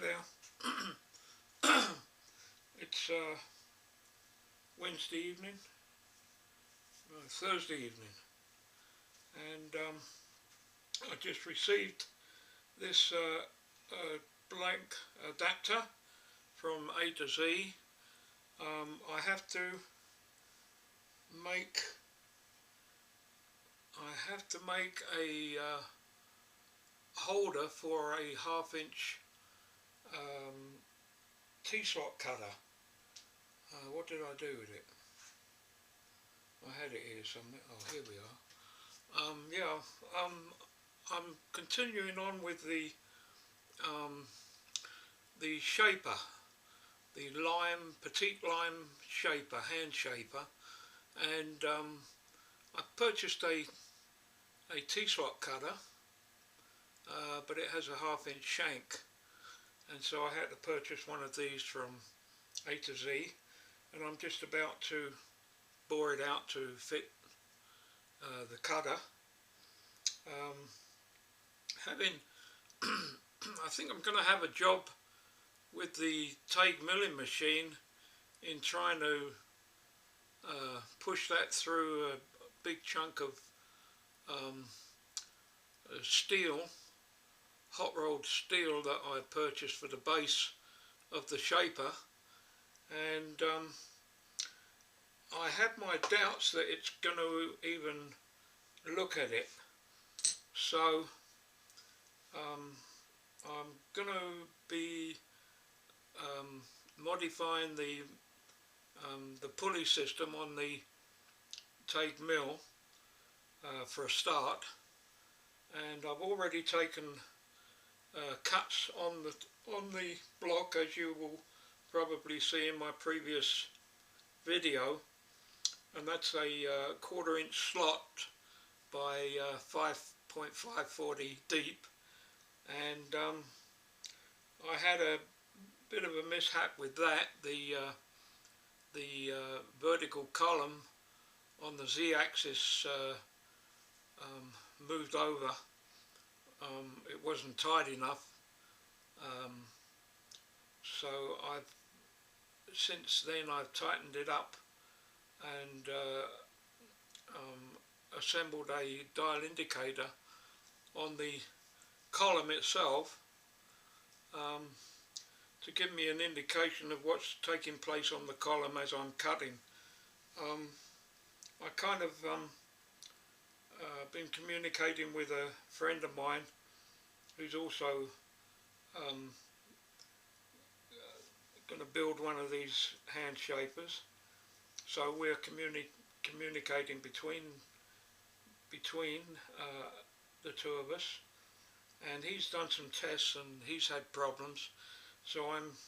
there. It's Wednesday evening, Thursday evening, and I just received this blank adapter from A to Z. I have to make a holder for a 1/2" Tailstock cutter. What did I do with it? I had it here somewhere. Oh, here we are. I'm continuing on with the shaper, the lime, petite lime shaper, hand shaper, and I purchased a Tailstock cutter, but it has a 1/2" shank, and so I had to purchase one of these from A to Z, and I'm just about to bore it out to fit the cutter. I think I'm going to have a job with the Tailstock milling machine in trying to push that through a big chunk of steel, hot rolled steel that I purchased for the base of the shaper, and I had my doubts that it's going to even look at it, so I'm going to be modifying the pulley system on the Tailstock mill for a start, and I've already taken cuts on the block, as you will probably see in my previous video, and that's a 1/4" slot by 5.540 deep, and I had a bit of a mishap with that. The vertical column on the Z-axis moved over. It wasn't tight enough, so since then I've tightened it up and assembled a dial indicator on the column itself to give me an indication of what's taking place on the column as I'm cutting. I kind of been communicating with a friend of mine who's also going to build one of these hand shapers, so we're communicating between the two of us, and he's done some tests and he's had problems, so I'm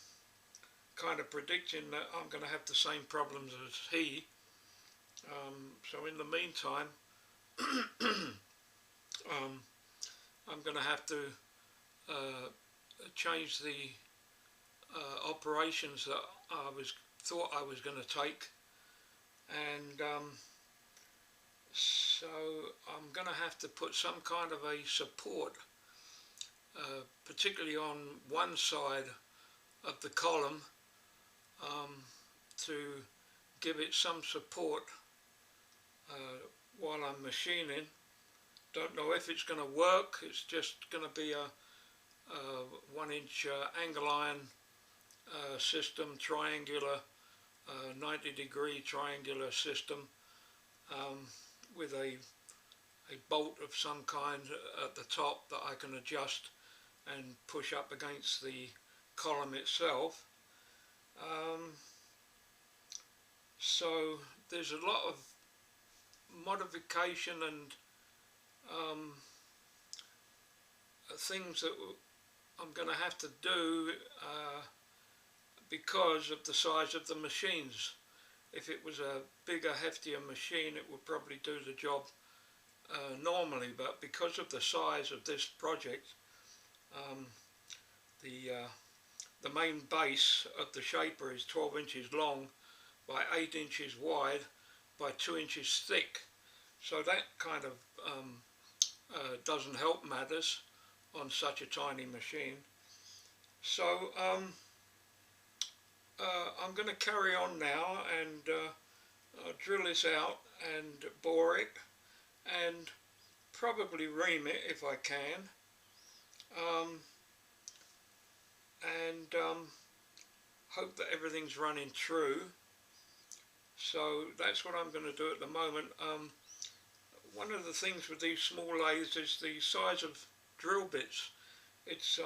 kind of predicting that I'm going to have the same problems as he. So in the meantime, I'm going to have to change the operations that I thought I was going to take, and so I'm going to have to put some kind of a support, particularly on one side of the column, to give it some support while I'm machining. Don't know if it's going to work. It's just going to be a 1" angle iron system, triangular, 90-degree triangular system, with a bolt of some kind at the top that I can adjust and push up against the column itself. So there's a lot of modification and things that I'm going to have to do because of the size of the machines. If it was a bigger, heftier machine, it would probably do the job normally, but because of the size of this project, the main base of the shaper is 12 inches long by 8 inches wide by 2 inches thick, so that kind of doesn't help matters on such a tiny machine. So I'm going to carry on now and drill this out and bore it and probably ream it if I can, and hope that everything's running true. So that's what I'm going to do at the moment. One of the things with these small lathes is the size of drill bits. It's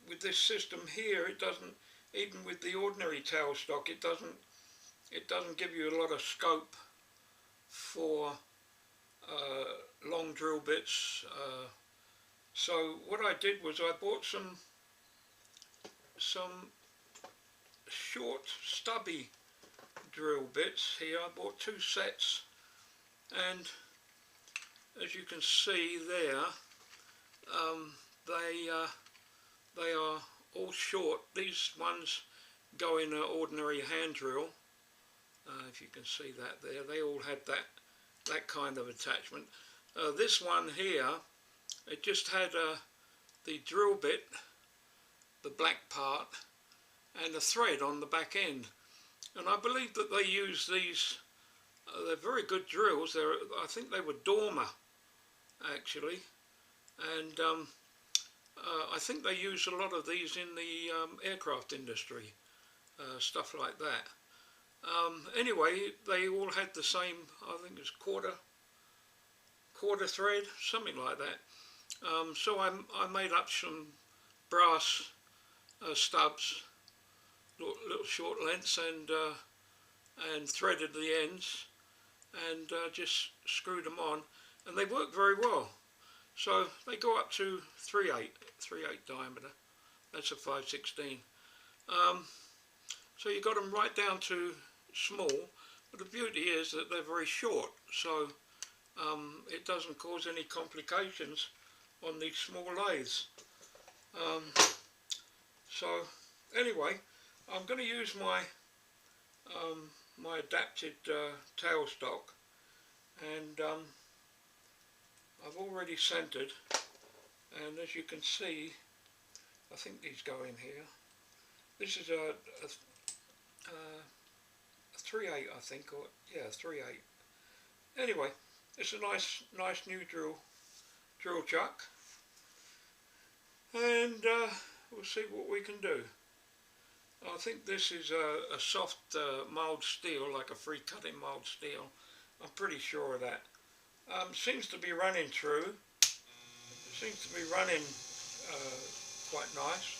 with this system here, it doesn't, even with the ordinary tailstock, it doesn't give you a lot of scope for long drill bits. So what I did was I bought some short stubby drill bits here. I bought 2 sets, and as you can see there, they are all short. These ones go in an ordinary hand drill. If you can see that there, they all had that kind of attachment. This one here, it just had the drill bit, the black part, and a thread on the back end. And I believe that they use these, they're very good drills. I think they were Dormer actually, and I think they use a lot of these in the aircraft industry, stuff like that. Anyway, they all had the same, I think it's quarter thread, something like that. So I made up some brass stubs, little short lengths, and threaded the ends, and just screwed them on, and they work very well. So they go up to 3/8 diameter. That's a 5/16. So you got them right down to small, but the beauty is that they're very short, so it doesn't cause any complications on these small lathes. So anyway, I'm going to use my my adapted tailstock, and I've already centered, and as you can see, I think these go in here. This is a 3/8, I think, or yeah, 3/8. Anyway, it's a nice new drill chuck, and we'll see what we can do. I think this is a soft mild steel, like a free cutting mild steel. I'm pretty sure of that. Seems to be running true. Seems to be running quite nice.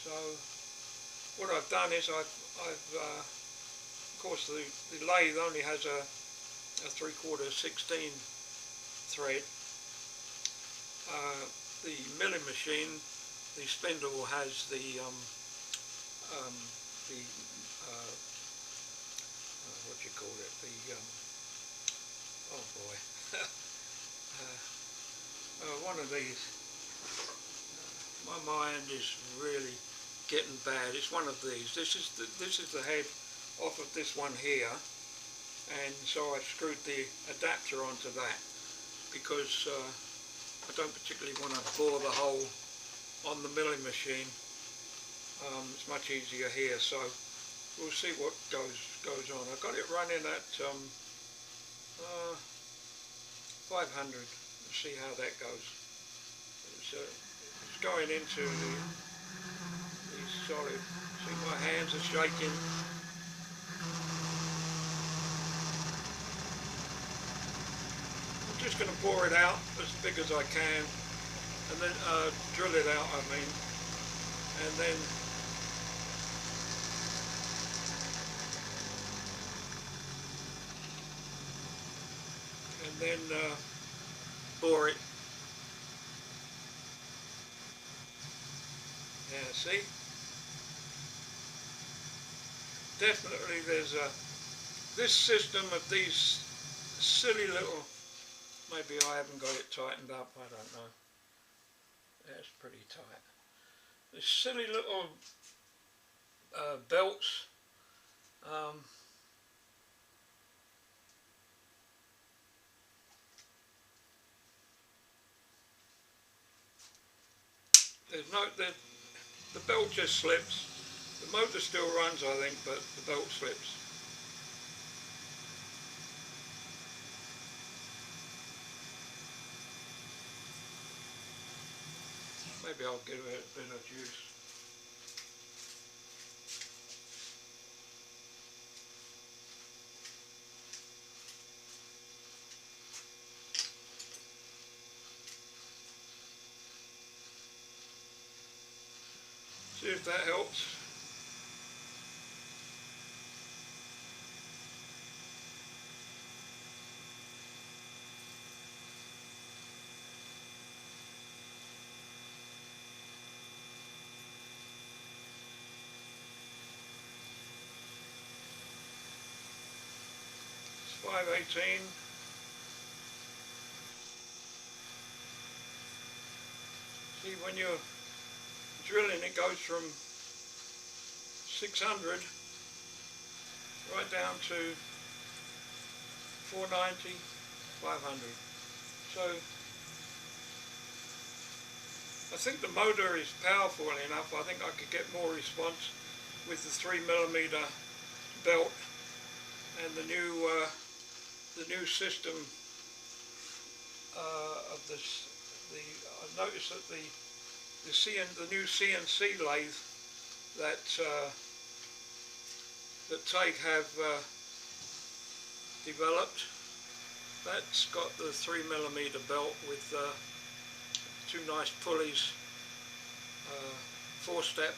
So what I've done is I've of course the lathe only has a 3/4 16 thread. The milling machine, the spindle has the what do you call it? The oh boy, one of these. My mind is really getting bad. It's one of these. This is the head off of this one here, and so I screwed the adapter onto that because I don't particularly want to bore the hole on the milling machine. It's much easier here, so we'll see what goes on. I've got it running at 500. Let's see how that goes. It's going into the solid. See, my hands are shaking. I'm just going to bore it out as big as I can, and then drill it out, I mean, and then bore it. Yeah, see? Definitely there's this system of these silly little, maybe I haven't got it tightened up, I don't know. That's pretty tight. These silly little belts, the belt just slips. The motor still runs, I think, but the belt slips. Maybe I'll give it a bit of juice. See if that helps. It's 518. See, when you're drilling, it goes from 600 right down to 490, 500. So I think the motor is powerful enough. I think I could get more response with the 3mm belt and the new system of this. I noticed that the new CNC lathe that Tailstock have developed, that's got the 3mm belt with two nice pulleys, 4-step.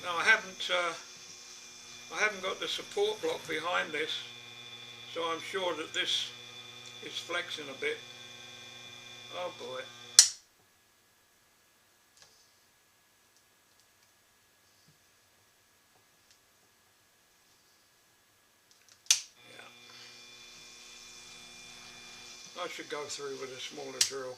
Now I haven't got the support block behind this, so I'm sure that this is flexing a bit. Oh boy. Yeah. I should go through with a smaller drill.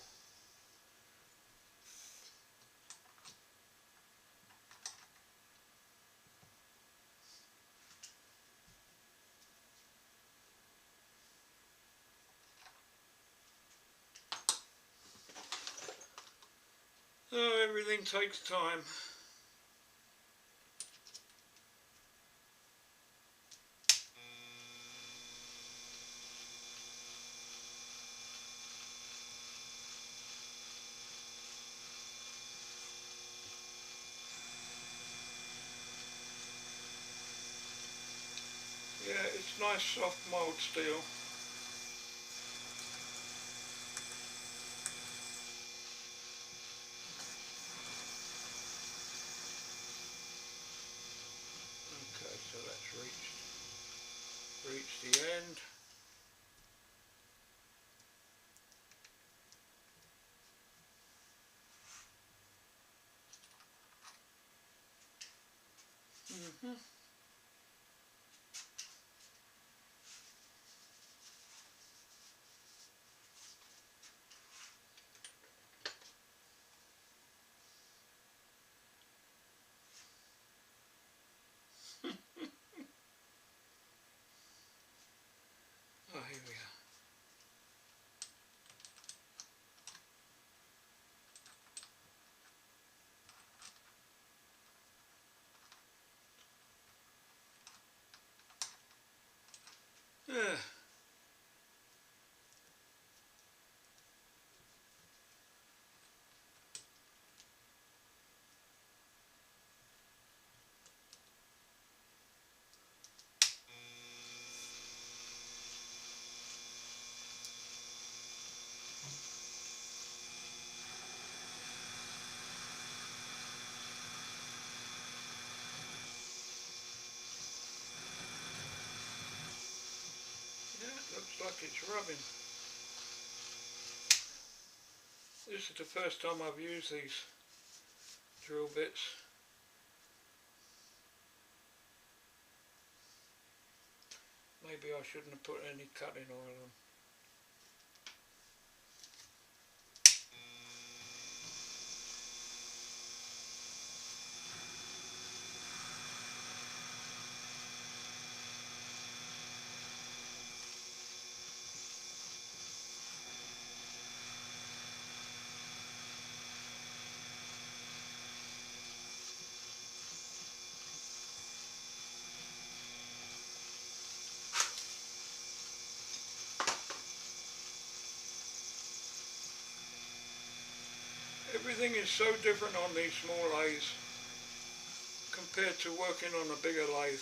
Oh, everything takes time. Yeah, it's nice soft mould steel. Okay, so that's reached the end. Oh, here we are. Yeah. Looks like it's rubbing. This is the first time I've used these drill bits. Maybe I shouldn't have put any cutting oil on. Everything is so different on these small lathes compared to working on a bigger lathe.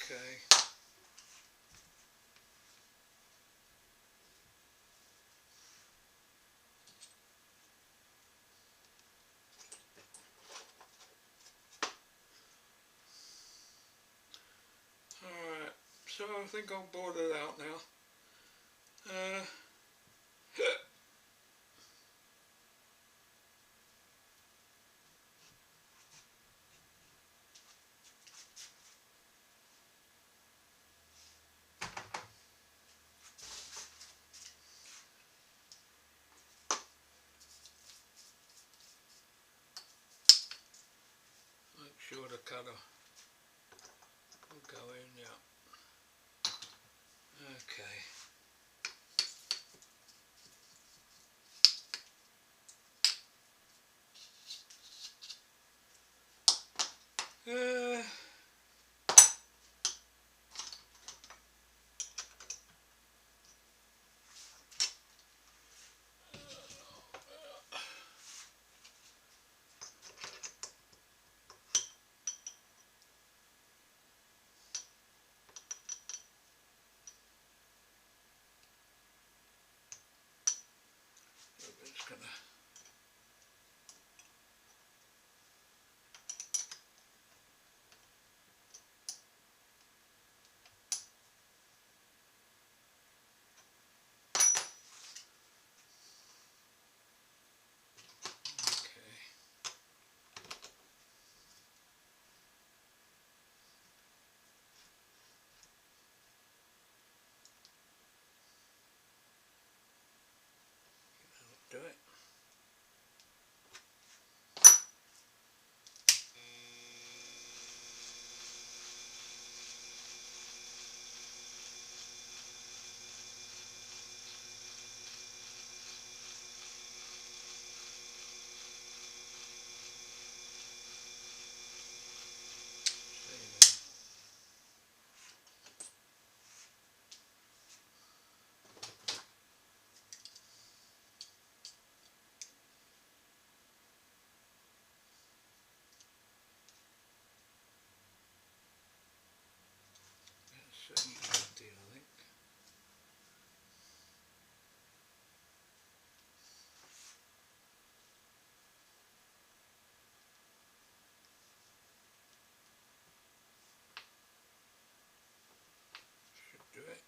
Okay. Alright, so I think I'll board it out now. Make sure the cutter will go in, yeah. Okay. Just gonna do it. That's 750, I think. Should do it.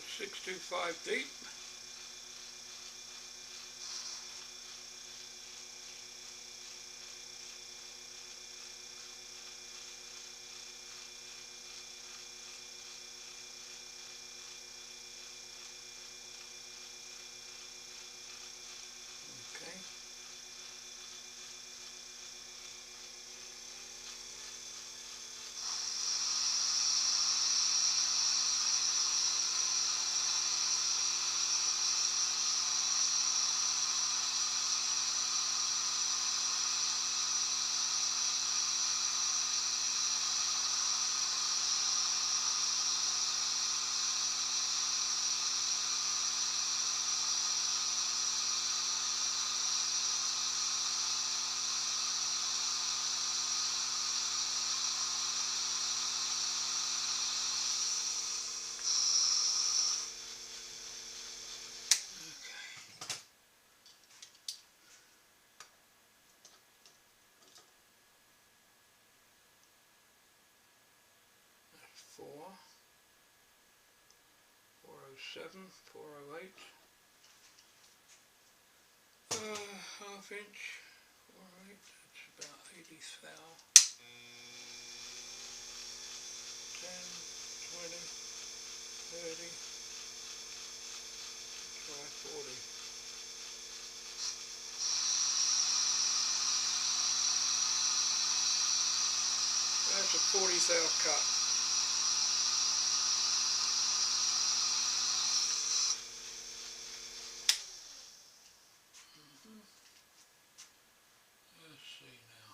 It's 625 deep. Okay. 408. Half inch, 408, that's about 80 thou. 10, 20, 30, try 40. That's a 40 thou cut. Let's see now.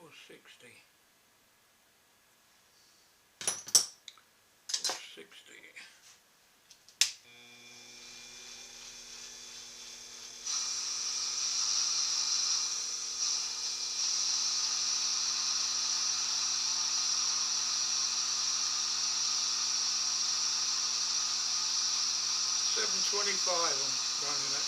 460. 460. 725 I'm running it.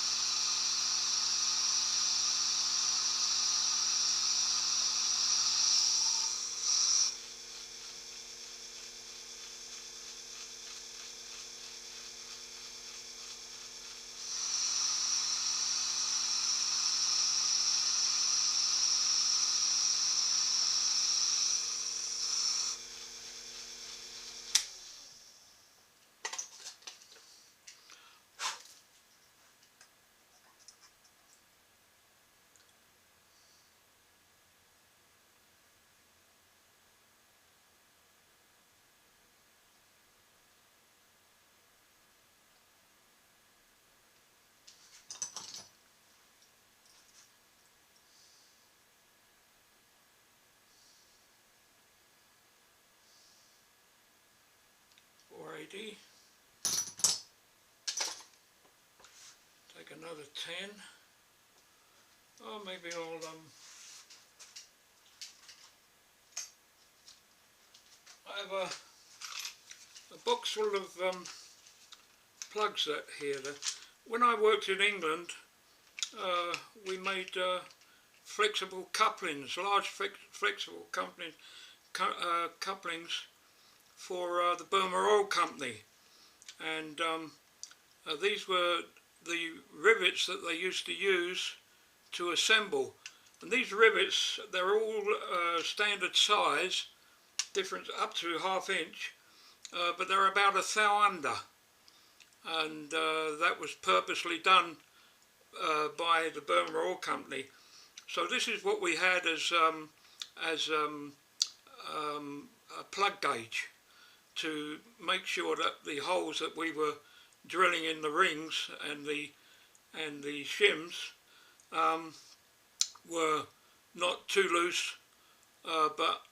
Take another 10. Oh, maybe I'll I have a box full of plugs that here. When I worked in England, we made flexible couplings, large flexible couplings for the Burma Oil Company, and these were the rivets that they used to use to assemble. And these rivets, they're all standard size, different up to ½ inch, but they're about 1 thou under, and that was purposely done by the Burma Oil Company. So this is what we had as a plug gauge to make sure that the holes that we were drilling in the rings and the shims were not too loose, but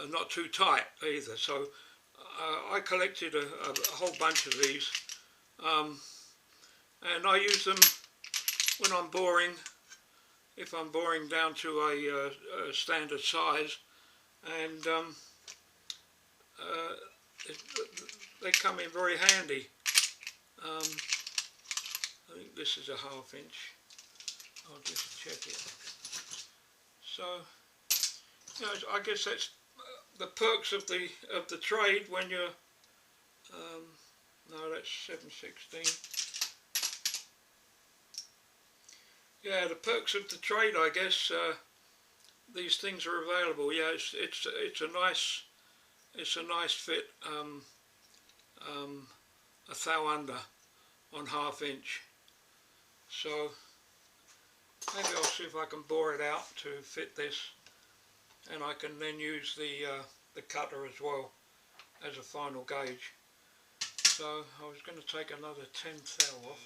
not too tight either. So I collected a whole bunch of these, and I use them when I'm boring, if I'm boring down to a standard size, and they come in very handy. I think this is a ½ inch. I'll just check it. So, you know, I guess that's the perks of the trade when you're. No, that's 716. Yeah, the perks of the trade, I guess. These things are available. Yeah, it's a nice fit. 1 thou under, on 1/2 inch. So maybe I'll see if I can bore it out to fit this, and I can then use the cutter as well as a final gauge. So I was going to take another 10 thou off.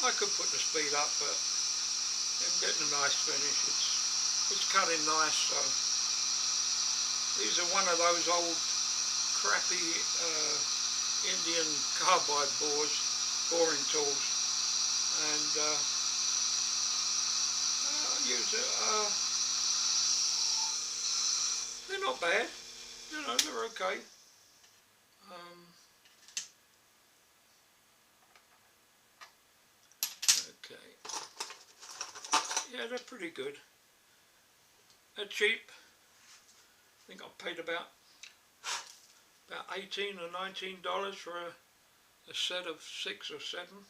I could put the speed up, but I'm getting a nice finish. It's cutting nice. So these are one of those old crappy Indian carbide boring tools, and I use it. They're not bad, you know, they're okay. Okay, yeah, they're pretty good. They're cheap. I think I paid about $18 or $19 for a set of 6 or 7.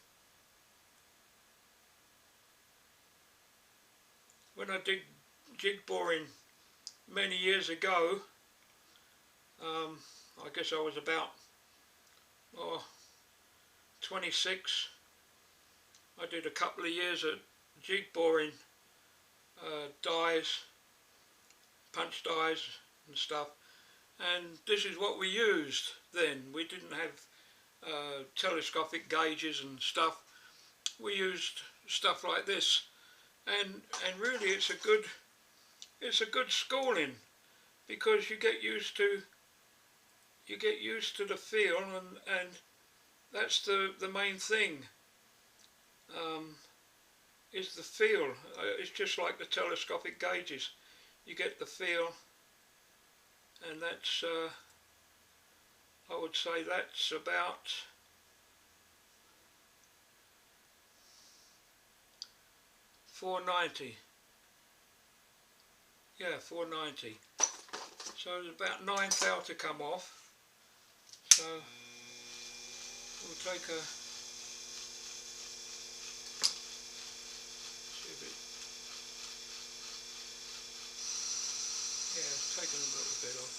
When I did jig boring many years ago, I guess I was about 26. I did a couple of years at jig boring dies, punch dies and stuff, and this is what we used then. We didn't have telescopic gauges and stuff. We used stuff like this, and really it's a good schooling, because you get used to the feel, and that's the main thing, is the feel. It's just like the telescopic gauges. You get the feel, and that's I would say that's about $4.90. Yeah, $4.90. So there's about 9 thou to come off. So we'll take a, see if it, yeah, it's taken a little bit off.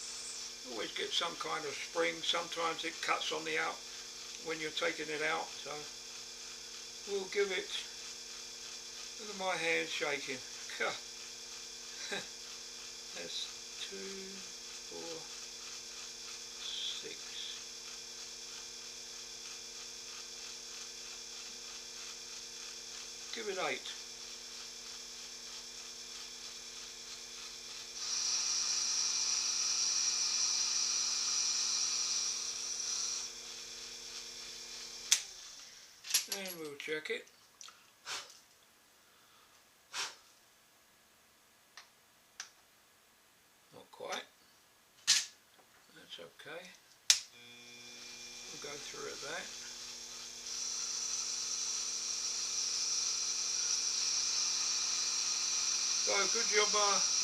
Always get some kind of spring. Sometimes it cuts on the out when you're taking it out. So we'll give it, look at my hand shaking. That's 2, 4, 6. Give it 8. And we'll check it. Not quite. That's okay. We'll go through at that. So good job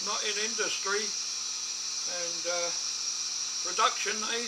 not in industry and production, eh?